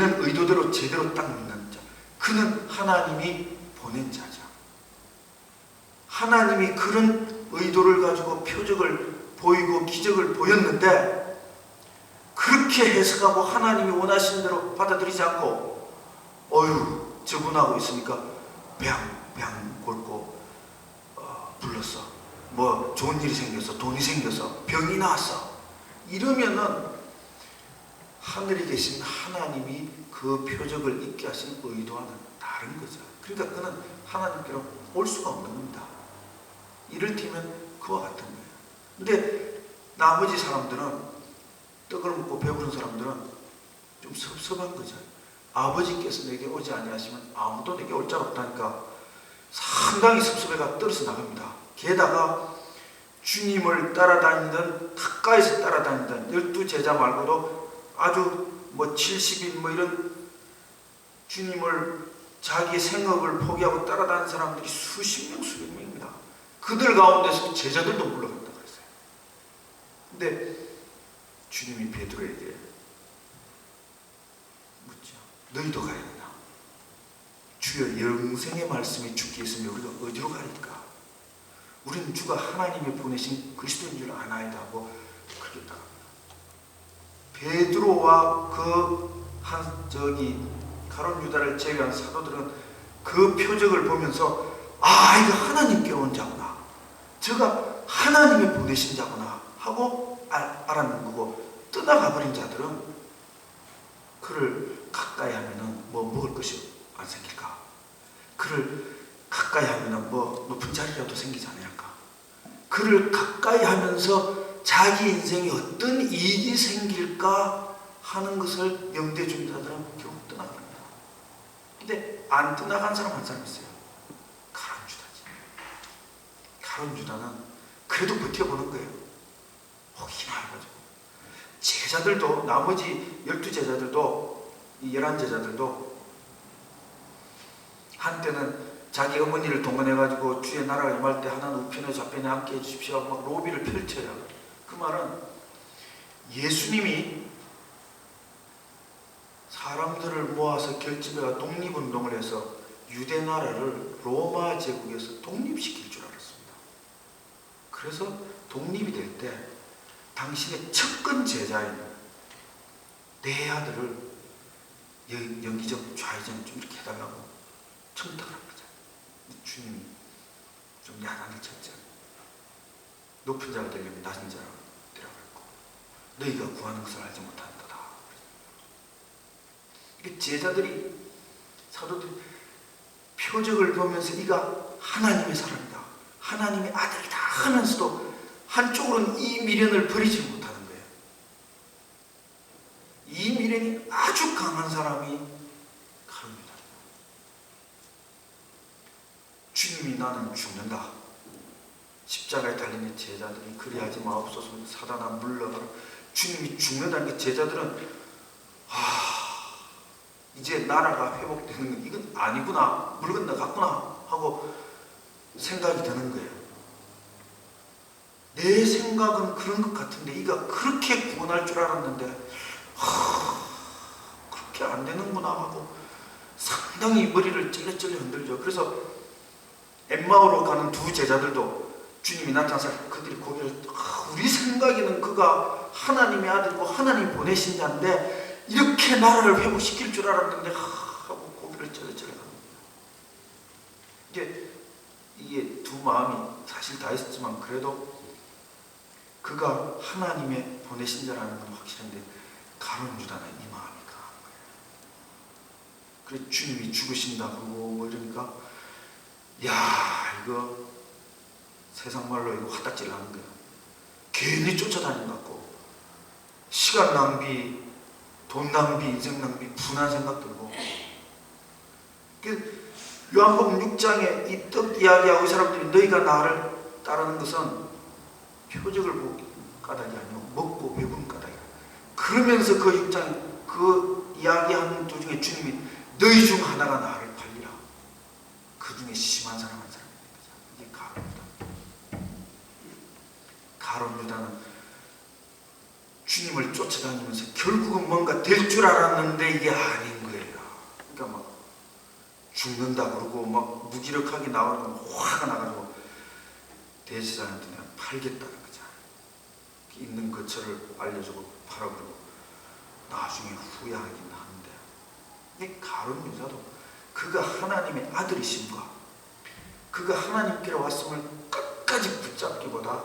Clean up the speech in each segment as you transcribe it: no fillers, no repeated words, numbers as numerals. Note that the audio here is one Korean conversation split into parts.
그는 의도대로 제대로 딱 믿는 자. 그는 하나님이 보낸 자죠. 하나님이 그런 의도를 가지고 표적을 보이고 기적을 보였는데 그렇게 해석하고 하나님이 원하시는 대로 받아들이지 않고 어휴 저분하고 있으니까 배양 골고 불렀어. 뭐 좋은 일이 생겨서 돈이 생겨서 병이 나왔어. 이러면은 하늘에 계신 하나님이 그 표적을 있게 하신 의도와는 다른 거죠. 그러니까 그는 하나님께로 올 수가 없는 겁니다. 이를테면 그와 같은 거예요. 근데 나머지 사람들은 떡을 먹고 배부른 사람들은 좀 섭섭한 거죠. 아버지께서 내게 오지 아니하시면 아무도 내게 올 자가 없다니까 상당히 섭섭해가 떨어져 나갑니다. 게다가 주님을 따라다니던 가까이서 따라다니던 12제자 말고도 아주 뭐 70인 뭐 이런 주님을 자기의 생업을 포기하고 따라다니는 사람들이 수십 명 수백 명입니다. 그들 가운데서 제자들도 물러간다 그랬어요. 근데 주님이 베드로에게 묻죠. 너희도 가야 되나? 주여 영생의 말씀이 주께 있으면 우리가 어디로 가리까? 우리는 주가 하나님이 보내신 그리스도인 줄 아나이다 하고 그렇게 딱 베드로와 가룟 유다를 제외한 사도들은 그 표적을 보면서 이거 하나님께 온 자구나. 저가 하나님이 보내신 자구나 하고 알았는 거고 떠나가 버린 자들은 그를 가까이 하면은 뭐 먹을 것이 안 생길까? 그를 가까이 하면은 뭐 높은 자리라도 생기지 않을까? 그를 가까이 하면서 자기 인생에 어떤 이익이 생길까 하는 것을 염두에 준 자들은 결국 떠나갑니다. 근데 안 떠나간 사람 한 사람 있어요. 가룟 유다지. 가룟 유다는 그래도 버텨보는 거예요. 혹시나 해가지고. 제자들도 나머지 12제자들도 이 11제자들도 한때는 자기 어머니를 동원해가지고 주의 나라가 임할 때 하나는 우편에 좌편에 함께 해주십시오 막 로비를 펼쳐요. 그 말은 예수님이 사람들을 모아서 결집해가 독립운동을 해서 유대 나라를 로마 제국에서 독립시킬 줄 알았습니다. 그래서 독립이 될 때 당신의 측근 제자인 내 아들을 연기적 좌회전 좀 이렇게 해달라고 청탁을 한 거죠. 주님이 좀 야단을 쳤죠. 높은 자가 되려면 낮은 자가 되라고 했고 너희가 구하는 것을 알지 못한다. 이게 제자들이 사도들이 표적을 보면서 이가 하나님의 사람이다. 하나님의 아들이다 하면서도 한쪽으로는 이 미련을 버리지 못하는 거예요. 이 미련이 아주 강한 사람이 가룟유다. 주님이 나는 죽는다. 십자가에 달리는 제자들이 그리하지 마옵소서 사단아 물러가라. 주님이 죽는다는 게 제자들은 이제 나라가 회복되는 건 이건 아니구나. 물 건너갔구나 하고 생각이 드는 거예요. 내 생각은 그런 것 같은데 이가 그렇게 구원할 줄 알았는데 그렇게 안 되는구나 하고 상당히 머리를 찔레찔레 흔들죠. 그래서 엠마오로 가는 두 제자들도 주님이 나타나서 그들이 고개를 우리 생각에는 그가 하나님의 아들이고 하나님이 보내신 자인데 이렇게 나라를 회복시킬 줄 알았는데 하고 고개를 찔레찔레 합니다. 이게 두 마음이 사실 다 있었지만 그래도 그가 하나님의 보내신 자라는 건 확실한데 가룟 유다는 이 마음이 강한 거예요. 그래서 주님이 죽으신다고 뭐 이러니까 이거 세상 말로 이거 화딱지를 하는 거예요. 괜히 쫓아다니는 것 같고 시간 낭비, 돈 낭비, 인생 낭비, 분한 생각 들고 요한복음 6장에 이 떡 이야기하고 이 사람들이 너희가 나를 따르는 것은 표적을 보기 까닭이 아니고 먹고 배부른 까닭이야. 그러면서 그 6장 그 이야기하는 도중에 주님이 너희 중 하나가 나를 팔리라. 그 중에 심한 사람 한 사람이 있는 거죠. 이게 가룟 유다는 주님을 쫓아다니면서 결국은 뭔가 될 줄 알았는데 이게 아닌 죽는다 그러고 막 무기력하게 나오고 화가 나가지고 대제사장한테 내가 팔겠다는 거잖아. 있는 거처를 알려주고 팔아버리고 나중에 후회하긴 하는데, 이 가룟 유다도 그가 하나님의 아들이심과 그가 하나님께로 왔음을 끝까지 붙잡기보다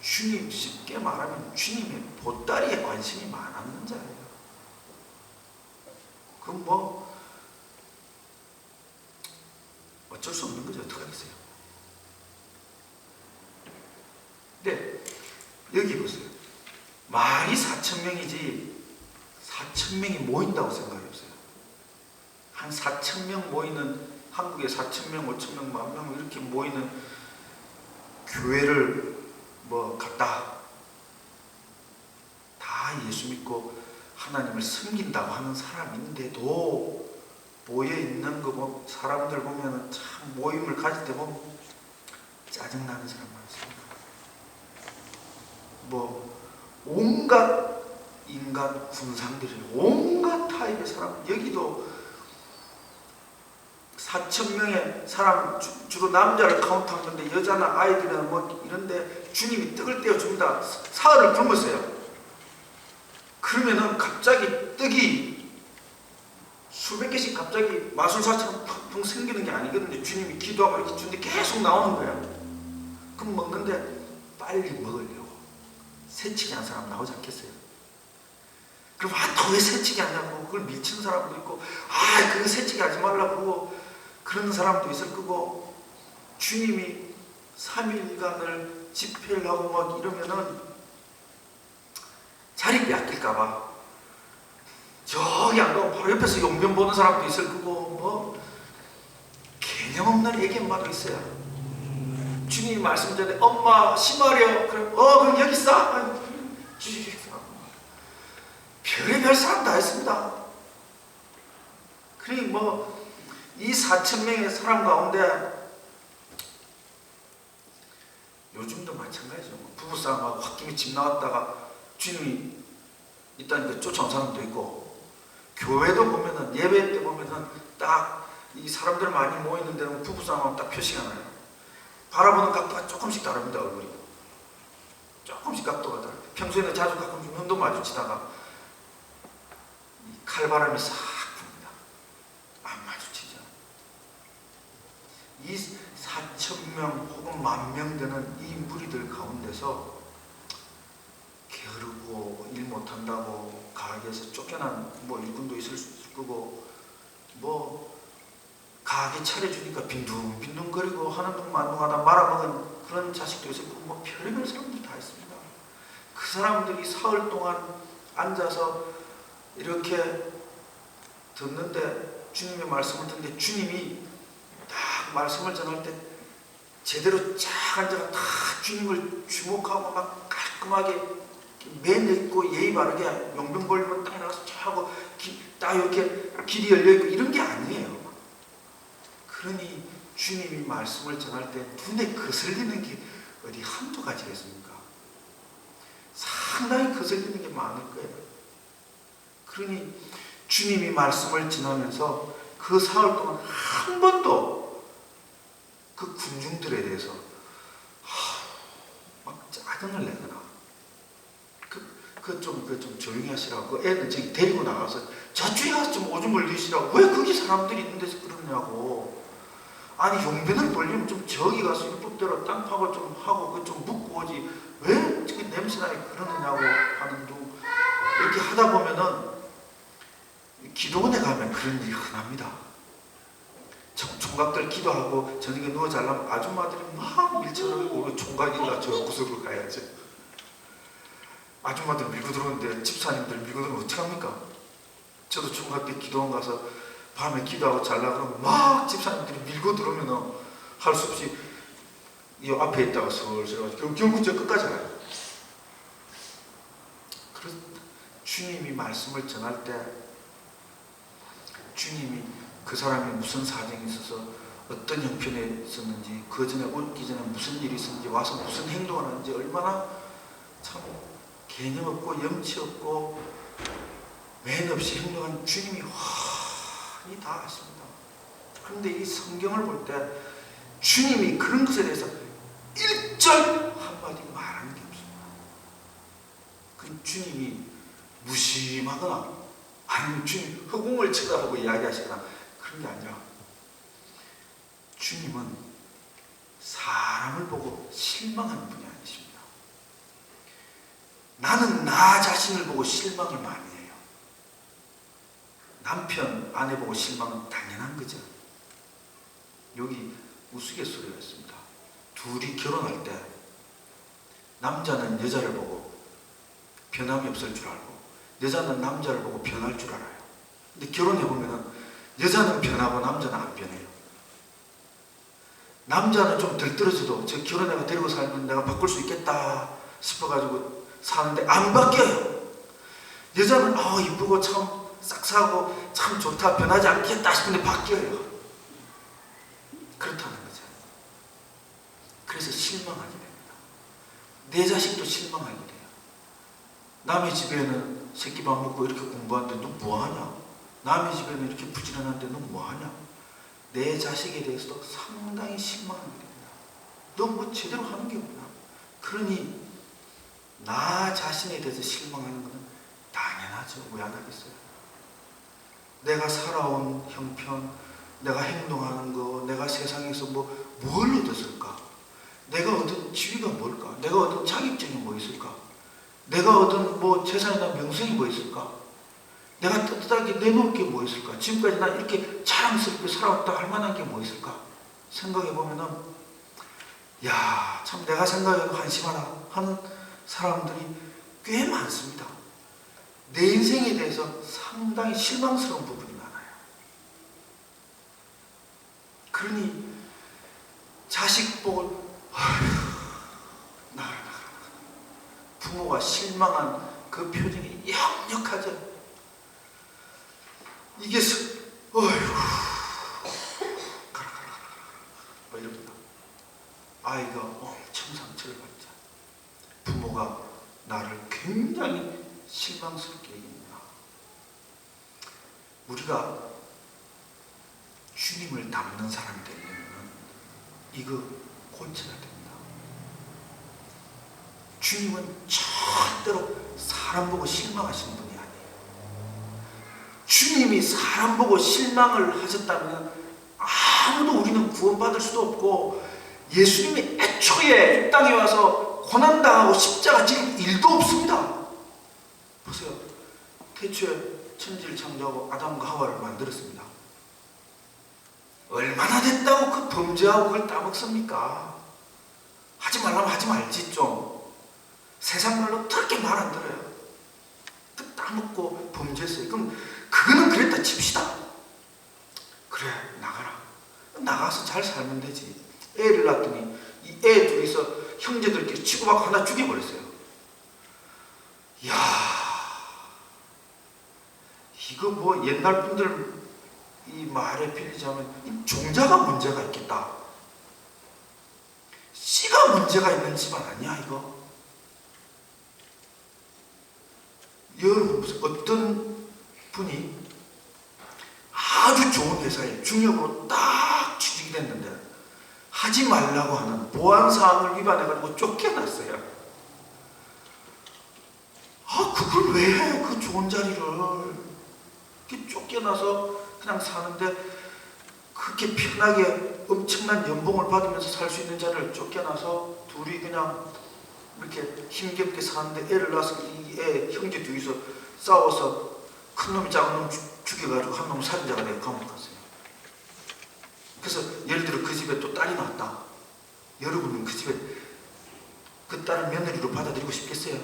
주님, 쉽게 말하면 주님의 보따리에 관심이 많았는 자예요. 그럼 뭐 어쩔 수 없는 거죠. 어떡하겠어요. 근데 여기 보세요. 말이 4,000명이지 4,000명이 모인다고 생각해 보세요. 한 4,000명 모이는, 한국에 4,000명, 5,000명, 10,000명 이렇게 모이는 교회를 뭐 갔다, 다 예수 믿고 하나님을 섬긴다고 하는 사람인데도 모여있는 거 뭐 사람들 보면 참 모임을 가질 때 보면 짜증나는 사람 많습니다. 뭐 온갖 인간 군상들이, 온갖 타입의 사람, 여기도 4,000명의 사람, 주로 남자를 카운트한 건데 여자나 아이들이나 뭐 이런데 주님이 떡을 떼어줍니다. 사흘을 굶었어요. 그러면은 갑자기 떡이 수백 개씩 갑자기 마술사처럼 펑펑 생기는 게 아니거든요. 주님이 기도하고 이렇게 주는데 계속 나오는 거예요. 그럼 먹는데 빨리 먹으려고 새치기 한 사람 나오지 않겠어요? 그럼 더 왜 새치기 하냐고 그걸 밀치는 사람도 있고, 그거 새치기 하지 말라고 그러고 그런 사람도 있을 거고, 주님이 3일간을 집회를 하고 막 이러면은 자리 빼앗길까봐 저기 안 가고 바로 옆에서 용변 보는 사람도 있을 거고, 뭐 개념 없는 애견마도 있어요. 주님이 말씀 전에 엄마 심하려 그럼 그럼 여기 있어. 별의별 사람 다 있습니다. 그러니 뭐 이 4,000명의 사람 가운데 요즘도 마찬가지죠. 부부싸움하고 홧김에 집 나왔다가 주님이 일단 쫓아온 사람도 있고, 교회도 보면은 예배 때 보면은 딱 이 사람들 많이 모이는 데는 부부싸움하고 딱 표시가 나요. 바라보는 각도가 조금씩 다릅니다. 얼굴이 조금씩 각도가 다르요. 평소에는 자주 가끔 눈도 마주치다가 칼바람이 싹 붑니다. 안 마주치죠. 이 4,000명 혹은 10,000명 되는 이 무리들 가운데서 게으르고 일 못한다고 가게에서 쫓겨난 뭐 일꾼도 있을 거고, 뭐 가게 차려주니까 빈둥빈둥거리고 하는 둥 만둥하다 말아먹은 그런 자식도 있을 거고, 뭐 별의별 사람들 다 있습니다. 그 사람들이 사흘 동안 앉아서 이렇게 듣는데, 주님의 말씀을 듣는데 주님이 딱 말씀을 전할 때 제대로 쫙 앉아서 다 주님을 주목하고 막 깔끔하게 매너 있고 예의 바르게 용병 걸리면 딱 나가서 쫙 하고 딱 이렇게 길이 열려있고 이런 게 아니에요. 그러니 주님이 말씀을 전할 때 눈에 거슬리는 게 어디 한두 가지겠습니까? 상당히 거슬리는 게 많을 거예요. 그러니 주님이 말씀을 전하면서 그 사흘 동안 한 번도 그 군중들에 대해서 막 짜증을 내거나 좀 조용히 하시라고, 그 애는 저기 데리고 나가서 저쪽에 가서 좀 오줌을 넣으시라고, 왜 거기 사람들이 있는 데서 그러냐고. 아니 용변을 벌리면 좀 저기 가서 율법대로 땅 파고 좀 하고 그 좀 묻고 오지, 왜 저기 냄새나게 그러느냐고 하는 둥. 이렇게 하다 보면은 기도원에 가면 그런 일이 흔합니다. 총각들 기도하고 저녁에 누워 자려면 아줌마들이 막 밀쳐놓고 총각이가 저 구석으로 가야지. 아줌마들 밀고 들어오는데 집사님들 밀고 들어오면 어떡합니까? 저도 총각 때 기도원 가서 밤에 기도하고 자려고 그러면 막 집사님들이 밀고 들어오면 할 수 없이 이 앞에 있다가 서울서울 결국 저 끝까지 가요. 그래서 주님이 말씀을 전할 때 주님이 그 사람이 무슨 사정이 있어서 어떤 형편에 있었는지, 그 전에 오기 전에 무슨 일이 있었는지, 와서 무슨 행동을 하는지 얼마나 참 개념 없고 염치 없고 매너 없이 행동한 주님이 다 아십니다. 그런데 이 성경을 볼 때 주님이 그런 것에 대해서 일절 한마디 말하는 게 없습니다. 그 주님이 무심하거나 아니면 주님 허공을 쳐다보고 이야기하시거나 그런 게 아니라 주님은 사람을 보고 실망하는 분이 아니십니다. 나는 나 자신을 보고 실망을 많이 해요. 남편, 아내 보고 실망은 당연한 거죠. 여기 우스갯소리가 있습니다. 둘이 결혼할 때 남자는 여자를 보고 변함이 없을 줄 알고 여자는 남자를 보고 변할 줄 알아요. 근데 결혼해보면 여자는 변하고 남자는 안 변해요. 남자는 좀 들떨어져도 저 결혼해가 데리고 살면 내가 바꿀 수 있겠다 싶어가지고 사는데 안 바뀌어요. 여자는 이쁘고 참 싹싹하고 참 좋다 변하지 않겠다 싶은데 바뀌어요. 그렇다는 거죠. 그래서 실망하게 됩니다. 내 자식도 실망하게 돼요. 남의 집에는 새끼 밥 먹고 이렇게 공부하는데 너 뭐하냐? 남의 집에는 이렇게 부지런한데 너 뭐하냐? 내 자식에 대해서도 상당히 실망하게 됩니다. 너 뭐 제대로 하는 게 없나? 그러니 나 자신에 대해서 실망하는 것은 당연하죠. 왜 안 하겠어요? 내가 살아온 형편, 내가 행동하는 거, 내가 세상에서 뭘 얻었을까? 내가 얻은 지위가 뭘까? 내가 얻은 자격증이 뭐 있을까? 내가 얻은 재산이나 명성이 뭐 있을까? 내가 떳떳하게 내놓을 게 뭐 있을까? 지금까지 난 이렇게 자랑스럽게 살아왔다 할 만한 게 뭐 있을까? 생각해보면은, 참 내가 생각해도 한심하다 하는 사람들이 꽤 많습니다. 내 인생에 대해서 상당히 실망스러운 부분이 많아요. 그러니 자식 보고 나가라. 부모가 실망한 그 표정이 역력하죠. 이게 가라 이럽니다. 아이가 엄청 상처를 받자. 부모가 나를 굉장히 실망스럽게 얘기합니다. 우리가 주님을 닮는 사람이 되려면 이거 고쳐야 됩니다. 주님은 절대로 사람 보고 실망하시는 분이 아니에요. 주님이 사람 보고 실망을 하셨다면 아무도 우리는 구원받을 수도 없고 예수님이 애초에 이 땅에 와서 고난당하고 십자가 질 일도 없습니다. 보세요. 태초에 천지를 창조하고 아담과 하와를 만들었습니다. 얼마나 됐다고 그 범죄하고 그걸 따먹습니까? 하지 말라면 하지 말지 좀. 세상 말로 그렇게 말 안 들어요. 그 따먹고 범죄했어요. 그럼 그거는 그랬다 칩시다. 그래 나가라. 나가서 잘 살면 되지. 애를 낳았더니 이 애 둘이서 형제들끼리 치고받고 하나 죽여버렸어요. 이야, 이거 옛날 분들 이 말에 빌리자면 이 종자가 문제가 있겠다. 씨가 문제가 있는 집안 아니야 이거. 여러분 어떤 분이 아주 좋은 회사에 중역으로 딱 취직이 됐는데 하지 말라고 하는 보안사항을 위반해가지고 쫓겨났어요. 그걸 왜 해? 그 좋은 자리를 이렇게 쫓겨나서 그냥 사는데 그렇게 편하게 엄청난 연봉을 받으면서 살 수 있는 자리를 쫓겨나서 둘이 그냥 이렇게 힘겹게 사는데 애를 낳아서 이 애 형제 둘이서 싸워서 큰 놈이 작은 놈 죽여가지고 한 놈 살인자가 되어 감옥 갔어요. 그래서 예를 들어 그 집에 또 딸이 나왔다. 여러분은 그 집에 그 딸을 며느리로 받아들이고 싶겠어요?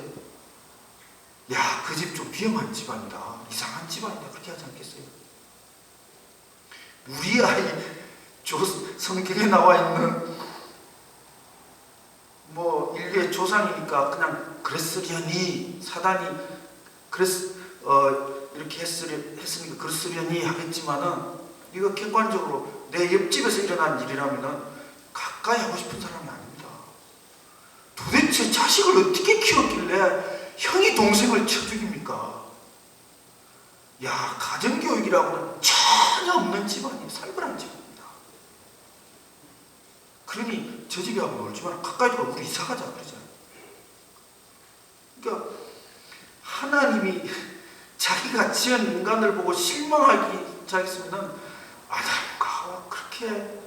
야, 그 집 좀 위험한 집안이다. 이상한 집안이다. 그렇게 하지 않겠어요? 우리 아이 성경에 나와 있는 인류의 조상이니까 그냥 그랬으려니 사단이 이렇게 했으니까 그랬으려니 하겠지만은 이거 객관적으로 내 옆집에서 일어난 일이라면은 가까이 하고 싶은 사람이 아닙니다. 도대체 자식을 어떻게 키웠길래 형이 동생을 쳐 죽입니까? 야, 가정교육이라고는 전혀 없는 집안이에요. 살벌한 집안입니다. 그러니 저 집에 하고 놀지 마라. 가까이 가. 우리 이사 가자. 그러잖아요. 그러니까 하나님이 자기가 지은 인간을 보고 실망하기 시작했으면 아담과 하와 그렇게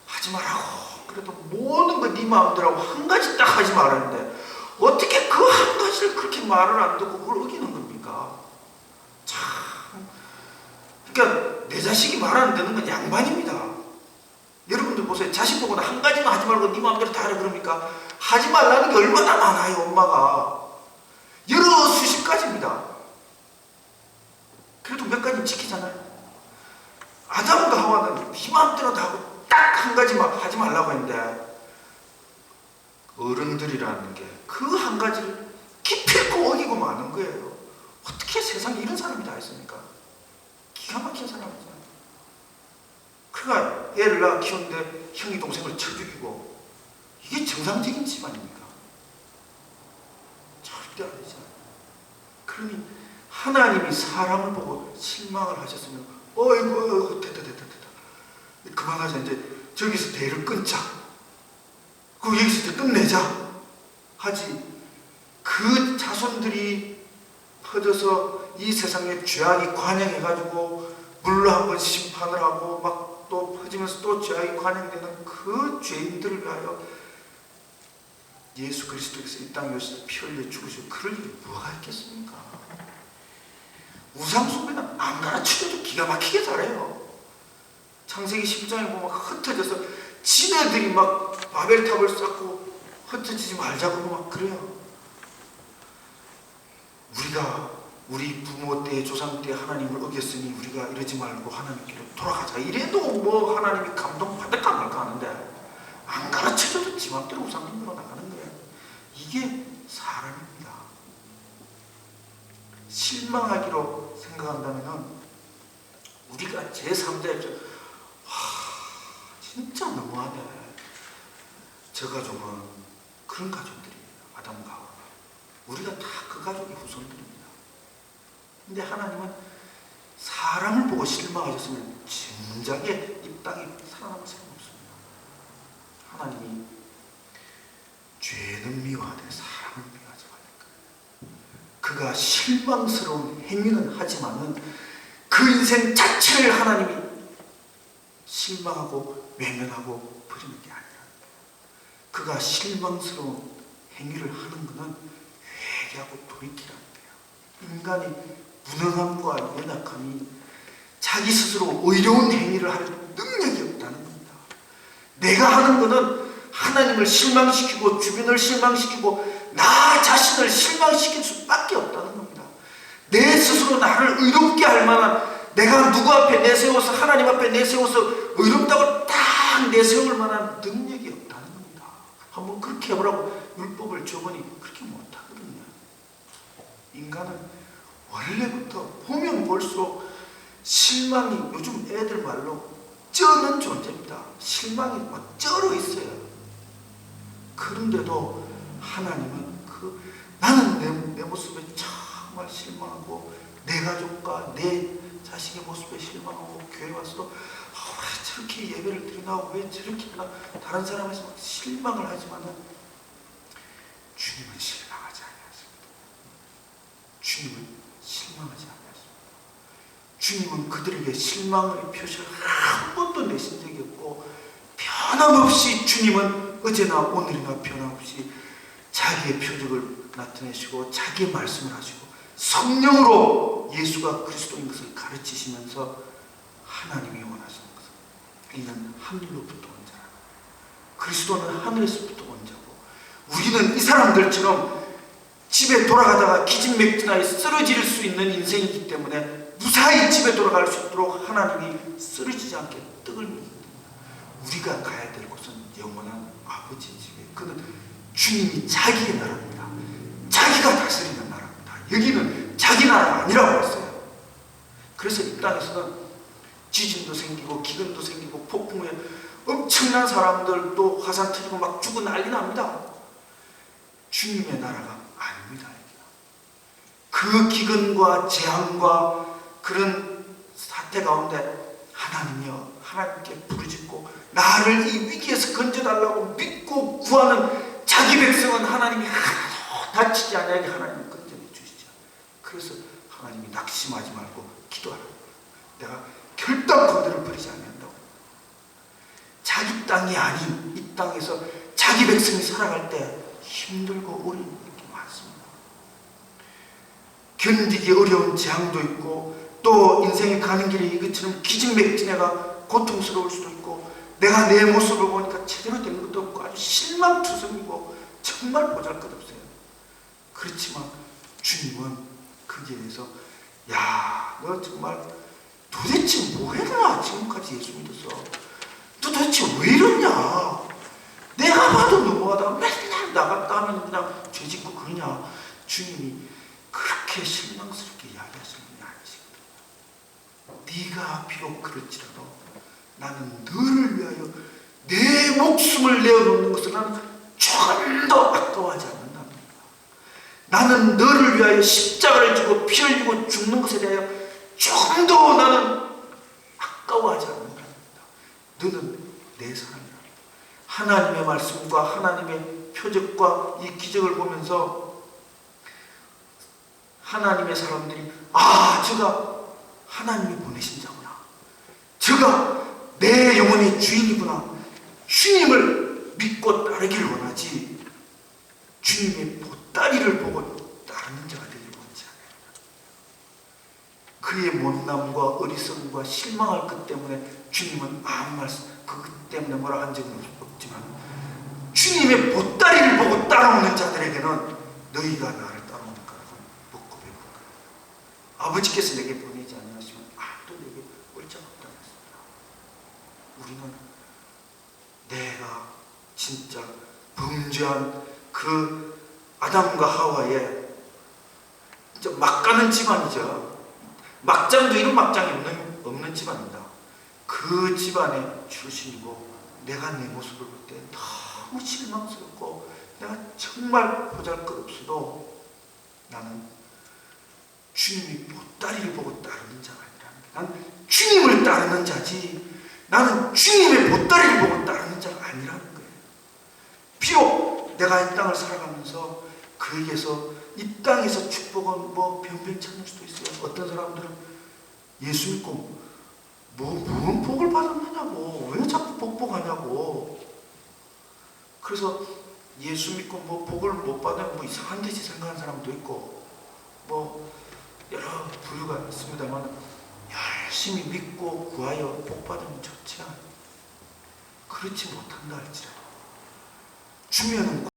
하지 말라고. 그래도 모든 거 네 마음대로 하고 한 가지 딱 하지 말았는데 어떻게 그 한 가지를 그렇게 말을 안 듣고 그걸 어기는 겁니까? 참. 그러니까 내 자식이 말 안 듣는 건 양반입니다. 여러분들 보세요. 자식 보고는 한 가지만 하지 말고 네 마음대로 다 하라 그럽니까? 하지 말라는 게 얼마나 많아요. 엄마가 여러 수십 가지입니다. 그래도 몇 가지는 지키잖아요. 아담과 하와는 네 마음대로 다 하고 딱 한 가지만 하지 말라고 했는데 어른들이라는 게 그 한 가지를 기필코 어기고 마는 거예요. 어떻게 세상에 이런 사람이 다 있습니까? 기가 막힌 사람이잖아요. 그가 애를 낳아 키우는데 형이 동생을 쳐 죽이고 이게 정상적인 집안입니까? 절대 아니잖아요. 그러니 하나님이 사람을 보고 실망을 하셨으면 어이구 됐다 그만하자. 이제 저기서 대를 끊자. 그리고 여기서 이제 끝내자 하지. 그 자손들이 퍼져서 이 세상에 죄악이 관영해가지고 물로 한번 심판을 하고 막 또 퍼지면서 또 죄악이 관영되는 그 죄인들을 위하여 예수 그리스도께서 이 땅에 오셔서 피 흘려 죽으시고 그럴 일이 뭐가 있겠습니까? 우상숭배는 안 가르쳐도 기가 막히게 잘해요. 창세기 10장에 보면 흩어져서 지네들이 막 바벨탑을 쌓고 흩어지지 말자고 막 그래요. 우리가 우리 부모 때 조상 때 하나님을 어겼으니 우리가 이러지 말고 하나님께로 돌아가자. 이래도 뭐 하나님이 감동받을까 말까 하는데 안 가르쳐줘도 지 맘대로 우상숭배로 나가는 거예요. 이게 사람입니다. 실망하기로 생각한다면 우리가 제3자 입장 진짜 너무하네. 저 가족은 그런 가족들이에요. 아담과 하와. 우리가 다 그 가족의 후손들입니다. 근데 하나님은 사람을 보고 실망하셨으면 진작에 이 땅에 살아남을 사람 없습니다. 하나님이 죄는 미워하되 사람을 미워하지 말까. 그가 실망스러운 행위는 하지만은 그 인생 자체를 하나님이 실망하고 외면하고 버리는 게 아니라 그가 실망스러운 행위를 하는 것은 회개하고 돌이키라는 거예요. 인간이 무능함과 연약함이 자기 스스로 의로운 행위를 할 능력이 없다는 겁니다. 내가 하는 것은 하나님을 실망시키고 주변을 실망시키고 나 자신을 실망시킬 수밖에 없다는 겁니다. 내 스스로 나를 의롭게 할 만한 내가 누구 앞에 내세워서 하나님 앞에 내세워서 의롭다고 딱 내세울 만한 능력이 없다는 겁니다. 한번 그렇게 해보라고 율법을 줘보니 그렇게 못하거든요. 인간은 원래부터 보면 볼수록 실망이 요즘 애들 말로 쩌는 존재입니다. 실망이 막 쩔어 있어요. 그런데도 하나님은 나는 내 모습에 정말 실망하고 내 가족과 내 자식의 모습에 실망하고 교회 와서도 왜 저렇게 예배를 드리나 왜 저렇게 하나 다른 사람에서 막 실망을 하지만은 주님은 실망하지 않았습니다. 주님은 실망하지 않았습니다. 주님은 그들에게 실망의 표시를 한 번도 내신 적이 없고 변함없이 주님은 어제나 오늘이나 변함없이 자기의 표적을 나타내시고 자기의 말씀을 하시고 성령으로 예수가 그리스도인 것을 가르치시면서 하나님이 원하시는 것은 이는 하늘로부터 온 자라. 그리스도는 하늘에서부터 온 자고 우리는 이 사람들처럼 집에 돌아가다가 기진맥진하여 쓰러질 수 있는 인생이기 때문에 무사히 집에 돌아갈 수 있도록 하나님이 쓰러지지 않게 떡을 먹입니다. 우리가 가야 될 곳은 영원한 아버지 집에 그는 주님이 자기의 나라입니다. 자기가 다스리는 나라입니다. 여기는 자기 나라가 아니라고 했어요. 그래서 이 땅에서는 지진도 생기고 기근도 생기고 폭풍에 엄청난 사람들도 화산 터지고 막 죽고 난리 납니다. 주님의 나라가 아닙니다. 그 기근과 재앙과 그런 사태 가운데 하나님이여 하나님께 부르짖고 나를 이 위기에서 건져달라고 믿고 구하는 자기 백성은 하나님이 하나도 다치지 않게 하나님이 건져내 주시죠. 그래서 하나님이 낙심하지 말고 기도하라. 내가 결단코 너를 버리지 않는다고. 자기 땅이 아닌 이 땅에서 자기 백성이 살아갈 때 힘들고 어려운 일이 많습니다. 견디기 어려운 재앙도 있고 또 인생에 가는 길에 이것처럼 기진맥진해가 고통스러울 수도 있고 내가 내 모습을 보니까 제대로 된 것도 없고 아주 실망투성이고 정말 보잘것없어요. 그렇지만 주님은 거기에 대해서 야, 너 정말 도대체 뭐 했나 지금까지 예수 믿어서 너 도대체 왜 이러냐, 내가 봐도 넘어가다가 맨날 나갔다 하면 그냥 죄짓고 그러냐. 주님이 그렇게 실망스럽게 이야기하시는 분이 아니시거든요. 네가 비록 그럴지라도 나는 너를 위하여 내 목숨을 내어놓는 것을 나는 조금도 아까워하지 않는답니다. 나는 너를 위하여 십자가를 지고 피 흘리고 죽는 것에 대하여 조금도 나는 아까워하지 않는답니다. 너는 내 사람이라. 하나님의 말씀과 하나님의 표적과 이 기적을 보면서 하나님의 사람들이 아, 저가 하나님이 보내신 자구나, 저가 내 영혼의 주인이구나, 주님을 믿고 따르기를 원하지 주님의 보따리를 보고 따르는 자가 되기를 원하지 않아요. 그의 못남과 어리석음과 실망할 것 때문에 주님은 아무 말씀 그것 때문에 뭐라 한 적은 없지만 주님의 보따리를 보고 따라오는 자들에게는 너희가 나를 따라오는 거라고 묻고 배운 거예요. 아버지께서 내게 보내지 아니하시면 아무도 내게 꼴짝 없다고 했습니다. 우리는 내가 진짜 범죄한 그 아담과 하와의 막 가는 집안이죠. 막장도 이런 막장이 없는 집안입니다. 그 집안의 출신이고 내가 내 모습을 볼 때 너무 실망스럽고 내가 정말 보잘것없어도 나는 주님이 보따리를 보고 따르는 자가 아니라는 게, 난 주님을 따르는 자지 나는 주님의 보따리를 보고 따르는 자가 아니라는 거예요. 비록 내가 이 땅을 살아가면서 그에게서 이 땅에서 축복은 뭐 변변 찾을 수도 있어요. 어떤 사람들은 예수 믿고 뭔 복을 받았느냐고, 왜 자꾸 복하냐고. 그래서 예수 믿고 뭐 복을 못 받으면 뭐 이상한 듯이 생각하는 사람도 있고 뭐 여러 부류가 있습니다만 열심히 믿고 구하여 복 받으면 좋지 않아요. 그렇지 못한다 할지라도 주면은